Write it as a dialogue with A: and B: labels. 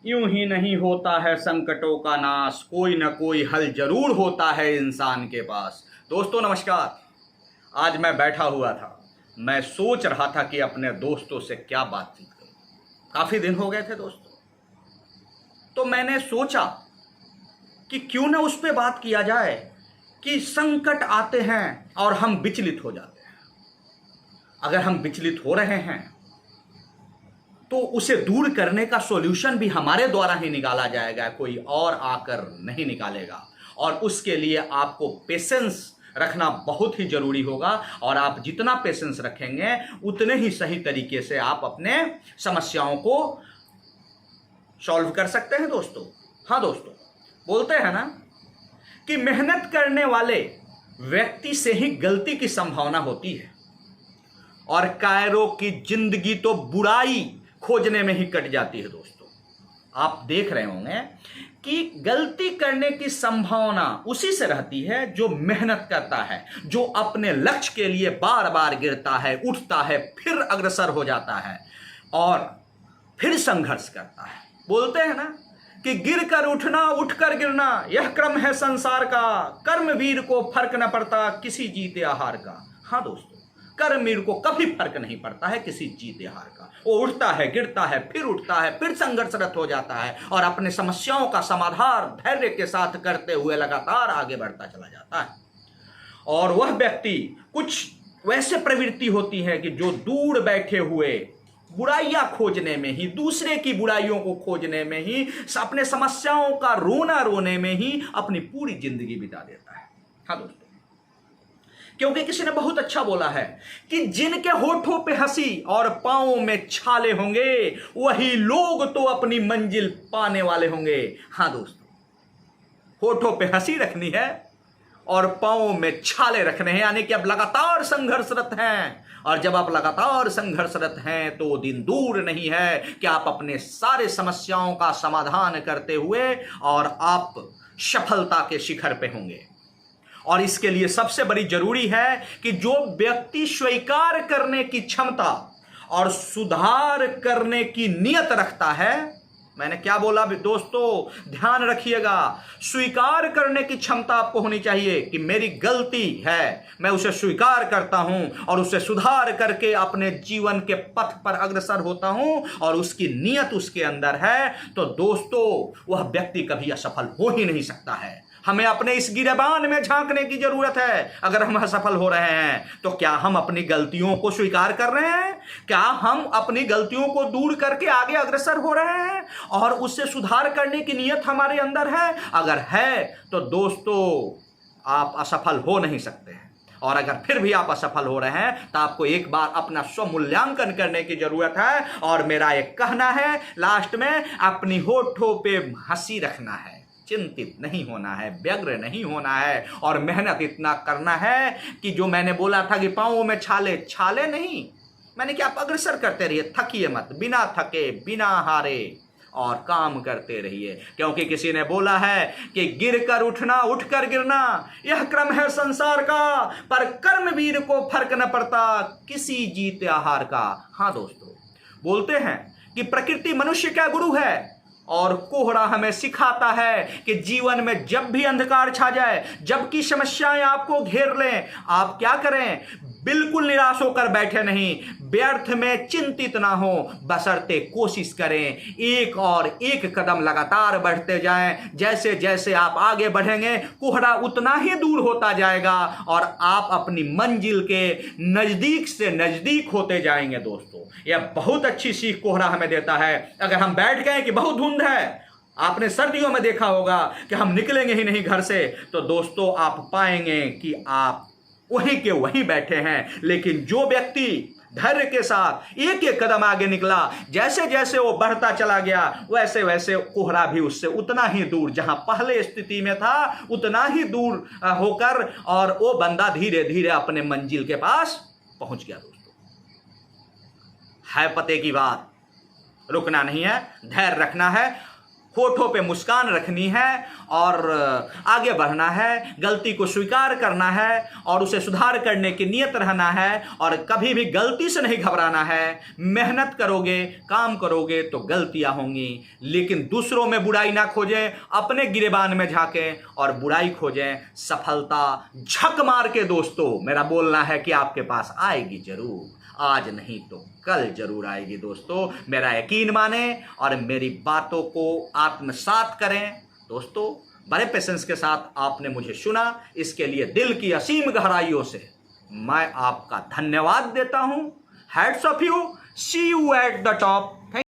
A: यूं ही नहीं होता है संकटों का नाश, कोई ना कोई हल जरूर होता है इंसान के पास। दोस्तों नमस्कार। आज मैं बैठा हुआ था, मैं सोच रहा था कि अपने दोस्तों से क्या बातचीत करूं। काफी दिन हो गए थे दोस्तों, तो मैंने सोचा कि क्यों ना उस पर बात किया जाए कि संकट आते हैं और हम विचलित हो जाते हैं। अगर हम विचलित हो रहे हैं तो उसे दूर करने का सॉल्यूशन भी हमारे द्वारा ही निकाला जाएगा, कोई और आकर नहीं निकालेगा। और उसके लिए आपको पेशेंस रखना बहुत ही जरूरी होगा, और आप जितना पेशेंस रखेंगे उतने ही सही तरीके से आप अपने समस्याओं को सॉल्व कर सकते हैं दोस्तों। हाँ दोस्तों, बोलते हैं ना कि मेहनत करने वाले व्यक्ति से ही गलती की संभावना होती है, और कायरों की जिंदगी तो बुराई खोजने में ही कट जाती है। दोस्तों आप देख रहे होंगे कि गलती करने की संभावना उसी से रहती है जो मेहनत करता है, जो अपने लक्ष्य के लिए बार बार गिरता है, उठता है, फिर अग्रसर हो जाता है और फिर संघर्ष करता है। बोलते हैं ना कि गिर कर उठना, उठकर गिरना, यह क्रम है संसार का, कर्मवीर को फर्क न पड़ता किसी जीते हार का। हाँ दोस्तों, कर्मवीर को कभी फर्क नहीं पड़ता है किसी जीते हार का। वो उठता है, गिरता है, फिर उठता है, फिर संघर्षरत हो जाता है और अपने समस्याओं का समाधान धैर्य के साथ करते हुए लगातार आगे बढ़ता चला जाता है। और वह व्यक्ति, कुछ वैसे प्रवृत्ति होती है कि जो दूर बैठे हुए बुराइयां खोजने में ही, दूसरे की बुराइयों को खोजने में ही, अपने समस्याओं का रोना रोने में ही अपनी पूरी जिंदगी बिता देता है। हाँ दोस्तों, क्योंकि किसी ने बहुत अच्छा बोला है कि जिनके होठों पे हंसी और पांवों में छाले होंगे वही लोग तो अपनी मंजिल पाने वाले होंगे। हाँ दोस्तों, होठों पे हंसी रखनी है और पांवों में छाले रखने हैं, यानी कि अब लगातार संघर्षरत हैं। और जब आप लगातार संघर्षरत हैं तो दिन दूर नहीं है कि आप अपने सारे समस्याओं का समाधान करते हुए और आप सफलता के शिखर पे होंगे। और इसके लिए सबसे बड़ी जरूरी है कि जो व्यक्ति स्वीकार करने की क्षमता और सुधार करने की नियत रखता है, मैंने क्या बोला दोस्तों, ध्यान रखिएगा, स्वीकार करने की क्षमता आपको होनी चाहिए कि मेरी गलती है, मैं उसे स्वीकार करता हूं और उसे सुधार करके अपने जीवन के पथ पर अग्रसर होता हूं, और उसकी नियत उसके अंदर है, तो दोस्तों वह व्यक्ति कभी असफल हो ही नहीं सकता है। हमें अपने इस गिरेबान में झांकने की जरूरत है। अगर हम असफल हो रहे हैं तो क्या हम अपनी गलतियों को स्वीकार कर रहे हैं? क्या हम अपनी गलतियों को दूर करके आगे अग्रसर हो रहे हैं और उससे सुधार करने की नीयत हमारे अंदर है? अगर है तो दोस्तों आप असफल हो नहीं सकते हैं। और अगर फिर भी आप असफल हो रहे हैं तो आपको एक बार अपना स्वमूल्यांकन करने की जरूरत है। और मेरा एक कहना है लास्ट में, अपनी होठों पे हंसी रखना है, चिंतित नहीं होना है, व्यग्र नहीं होना है, और मेहनत इतना करना है कि जो मैंने बोला था कि पांवों में छाले, छाले नहीं, मैंने कि आप अग्रसर करते रहिए, थकिए मत, बिना थके बिना हारे और काम करते रहिए। क्योंकि किसी ने बोला है कि गिर कर उठना, उठ कर गिरना, यह क्रम है संसार का, पर कर्मवीर को फर्क न पड़ता किसी जीते हार का। हाँ दोस्तों, बोलते हैं कि प्रकृति मनुष्य का गुरु है, और कोहरा हमें सिखाता है कि जीवन में जब भी अंधकार छा जाए, जबकि समस्याएं आपको घेर लें, आप क्या करें? बिल्कुल निराश होकर बैठे नहीं, व्यर्थ में चिंतित ना हो, बशर्ते कोशिश करें, एक और एक कदम लगातार बढ़ते जाएं। जैसे जैसे आप आगे बढ़ेंगे कोहरा उतना ही दूर होता जाएगा और आप अपनी मंजिल के नजदीक से नजदीक होते जाएंगे। दोस्तों यह बहुत अच्छी सीख कोहरा हमें देता है। अगर हम बैठ गए कि बहुत धुंध है, आपने सर्दियों में देखा होगा कि हम निकलेंगे ही नहीं घर से, तो दोस्तों आप पाएंगे कि आप वहीं के वहीं बैठे हैं। लेकिन जो व्यक्ति धैर्य के साथ एक एक कदम आगे निकला, जैसे जैसे वो बढ़ता चला गया, वैसे वैसे कोहरा भी उससे उतना ही दूर, जहां पहले स्थिति में था उतना ही दूर होकर, और वो बंदा धीरे धीरे अपने मंजिल के पास पहुंच गया। दोस्तों है पते की बात, रुकना नहीं है, धैर्य रखना है, होठों पे मुस्कान रखनी है और आगे बढ़ना है, गलती को स्वीकार करना है और उसे सुधार करने की नीयत रहना है और कभी भी गलती से नहीं घबराना है। मेहनत करोगे, काम करोगे तो गलतियां होंगी, लेकिन दूसरों में बुराई ना खोजें, अपने गिरेबान में झांकें और बुराई खोजें। सफलता झक मार के दोस्तों मेरा बोलना है कि आपके पास आएगी जरूर, आज नहीं तो कल जरूर आएगी दोस्तों। मेरा यकीन माने और मेरी बातों को आत्मसात करें दोस्तों। बड़े पेशेंस के साथ आपने मुझे सुना, इसके लिए दिल की असीम गहराइयों से मैं आपका धन्यवाद देता हूं। Hats off you, see you at the top.